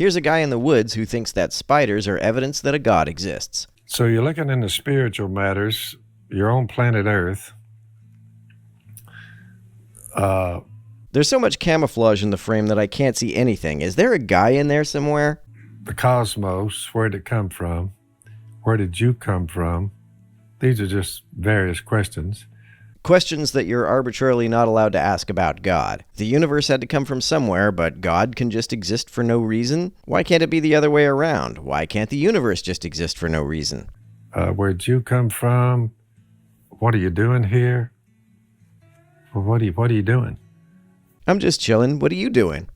Here's a guy in the woods who thinks that spiders are evidence that a god exists. So you're looking into spiritual matters, your own planet Earth. There's so much camouflage in the frame that I can't see anything. Is there a guy in there somewhere? The cosmos, where did it come from? Where did you come from? These are just various questions. Questions that you're arbitrarily not allowed to ask about God. The universe had to come from somewhere, but God can just exist for no reason? Why can't it be the other way around? Why can't the universe just exist for no reason? Where'd you come from? What are you doing here? Well, what are you doing? I'm just chilling. What are you doing?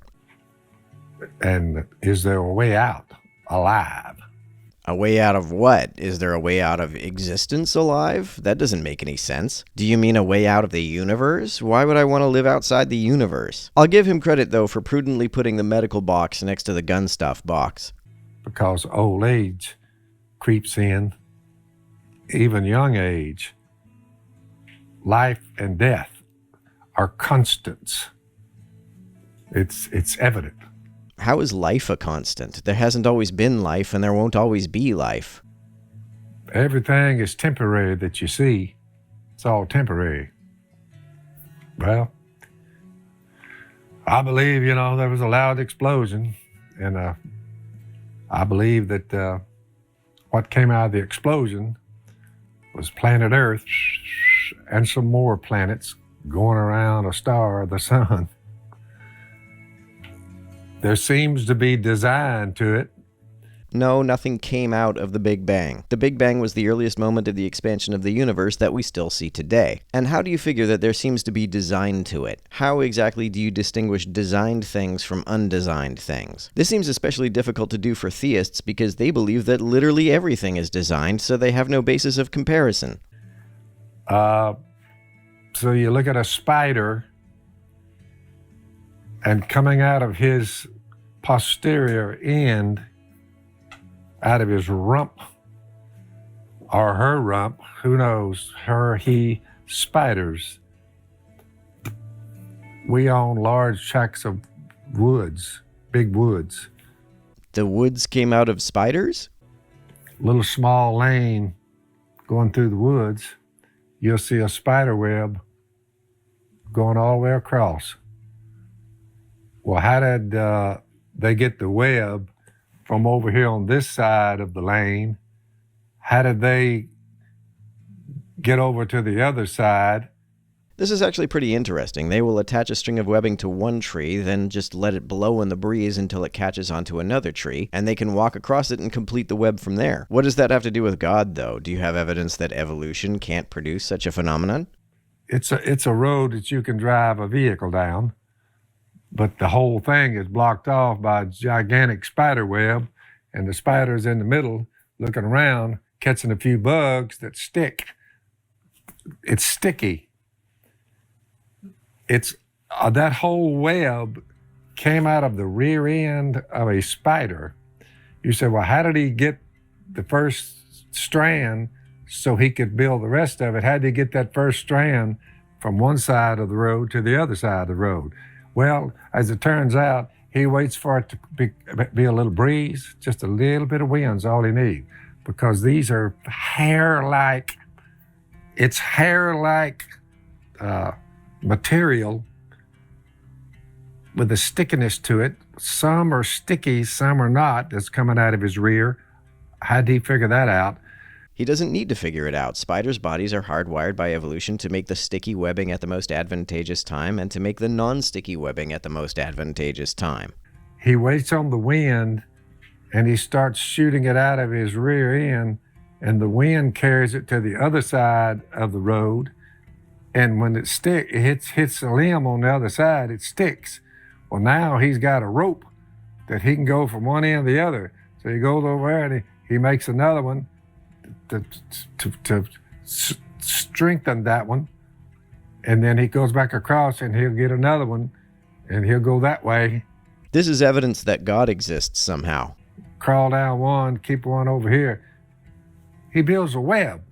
And is there a way out alive? A way out of what? Is there a way out of existence alive? That doesn't make any sense. Do you mean a way out of the universe? Why would I want to live outside the universe? I'll give him credit, though, for prudently putting the medical box next to the gun stuff box. Because old age creeps in, even young age. Life and death are constants. It's evident. How is life a constant? There hasn't always been life, and there won't always be life. Everything is temporary that you see. It's all temporary. Well, I believe, there was a loud explosion, and I believe that what came out of the explosion was planet Earth and some more planets going around a star, the sun. There seems to be design to it. No, nothing came out of the Big Bang. The Big Bang was the earliest moment of the expansion of the universe that we still see today. And how do you figure that there seems to be design to it? How exactly do you distinguish designed things from undesigned things? This seems especially difficult to do for theists because they believe that literally everything is designed, so they have no basis of comparison. So you look at a spider, and coming out of his posterior end, out of his rump, or her rump, who knows, her, he, spiders. We own large tracts of woods, big woods. The woods came out of spiders? Little small lane going through the woods, you'll see a spider web going all the way across. Well, how did they get the web from over here on this side of the lane? How did they get over to the other side? This is actually pretty interesting. They will attach a string of webbing to one tree, then just let it blow in the breeze until it catches onto another tree, and they can walk across it and complete the web from there. What does that have to do with God, though? Do you have evidence that evolution can't produce such a phenomenon? It's a road that you can drive a vehicle down, but the whole thing is blocked off by a gigantic spider web, and the spider's in the middle looking around, catching a few bugs that stick. It's sticky. It's that whole web came out of the rear end of a spider. You say, well, how did he get the first strand so he could build the rest of it? How did he get that first strand from one side of the road to the other side of the road? Well, as it turns out, he waits for it to be a little breeze, just a little bit of wind's all he needs, because these are hair-like material with a stickiness to it. Some are sticky, some are not, that's coming out of his rear. How did he figure that out? He doesn't need to figure it out. Spiders' bodies are hardwired by evolution to make the sticky webbing at the most advantageous time and to make the non-sticky webbing at the most advantageous time. He waits on the wind and he starts shooting it out of his rear end, and the wind carries it to the other side of the road. And when it hits a limb on the other side, it sticks. Well, now he's got a rope that he can go from one end to the other. So he goes over there and he makes another one to strengthen that one. And then he goes back across and he'll get another one and he'll go that way. This is evidence that God exists somehow. Crawl down one, keep one over here. He builds a web.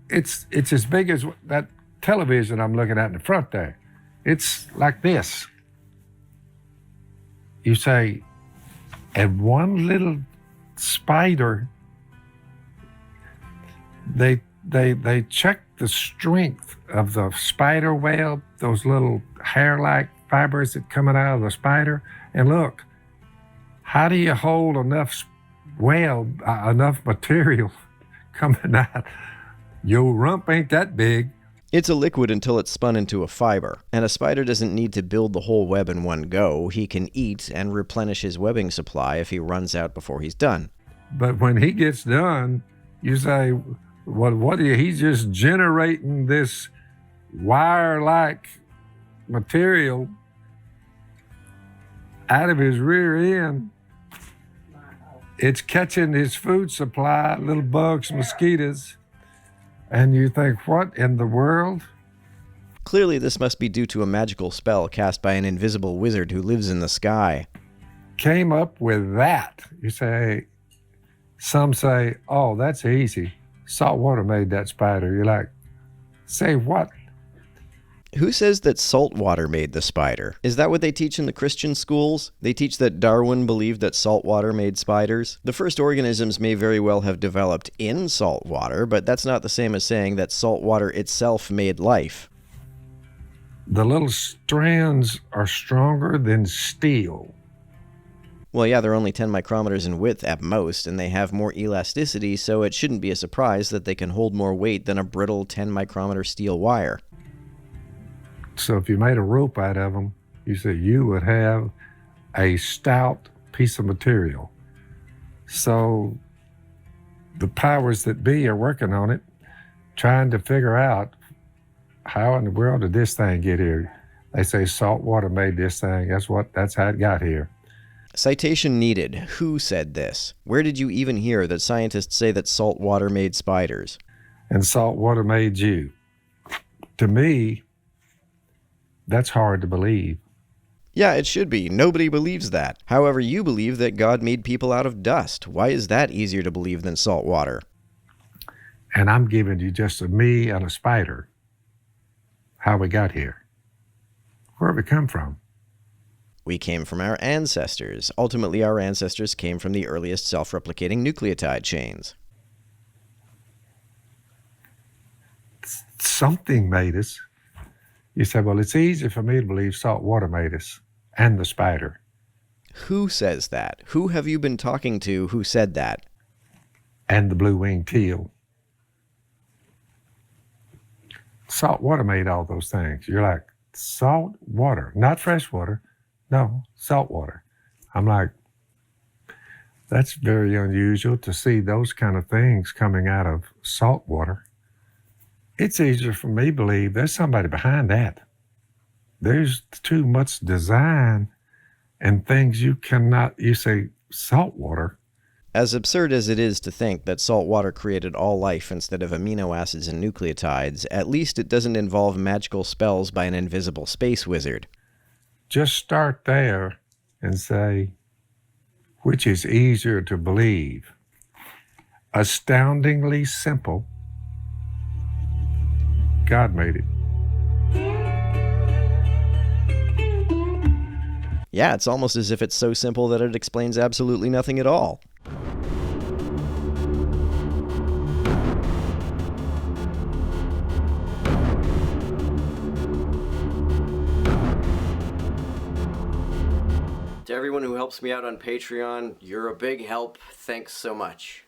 It's as big as that television I'm looking at in the front there. It's like this. You say, And one little spider, they checked the strength of the spider web, those little hair-like fibers that coming out of the spider. And look, how do you hold enough web, enough material coming out? Your rump ain't that big. It's a liquid until it's spun into a fiber, and a spider doesn't need to build the whole web in one go. He can eat and replenish his webbing supply if he runs out before he's done. But when he gets done, you say, well, what are you? He's just generating this wire-like material out of his rear end. It's catching his food supply, little bugs, mosquitoes. And you think, what in the world? Clearly, this must be due to a magical spell cast by an invisible wizard who lives in the sky. Came up with that. You say, some say, oh, that's easy. Salt water made that spider. You're like, say what? Who says that salt water made the spider? Is that what they teach in the Christian schools? They teach that Darwin believed that salt water made spiders? The first organisms may very well have developed in salt water, but that's not the same as saying that salt water itself made life. The little strands are stronger than steel. Well, yeah, they're only 10 micrometers in width at most, and they have more elasticity, so it shouldn't be a surprise that they can hold more weight than a brittle 10 micrometer steel wire. So if you made a rope out of them, you said you would have a stout piece of material. So the powers that be are working on it, trying to figure out how in the world did this thing get here? They say salt water made this thing. That's how it got here. Citation needed. Who said this? Where did you even hear that scientists say that salt water made spiders? And salt water made you. To me, that's hard to believe. Yeah, it should be. Nobody believes that. However, you believe that God made people out of dust. Why is that easier to believe than salt water? And I'm giving you just a me and a spider, how we got here. Where we come from? We came from our ancestors. Ultimately, our ancestors came from the earliest self-replicating nucleotide chains. Something made us. You say, well, it's easy for me to believe salt water made us and the spider. Who says that? Who have you been talking to who said that? And the blue-winged teal. Salt water made all those things. You're like, salt water, not fresh water. No, salt water. I'm like, that's very unusual to see those kind of things coming out of salt water. It's easier for me to believe there's somebody behind that. There's too much design and things you say salt water. As absurd as it is to think that salt water created all life instead of amino acids and nucleotides, at least it doesn't involve magical spells by an invisible space wizard. Just start there and say, which is easier to believe? Astoundingly simple. God made it. Yeah, it's almost as if it's so simple that it explains absolutely nothing at all. To everyone who helps me out on Patreon, you're a big help. Thanks so much.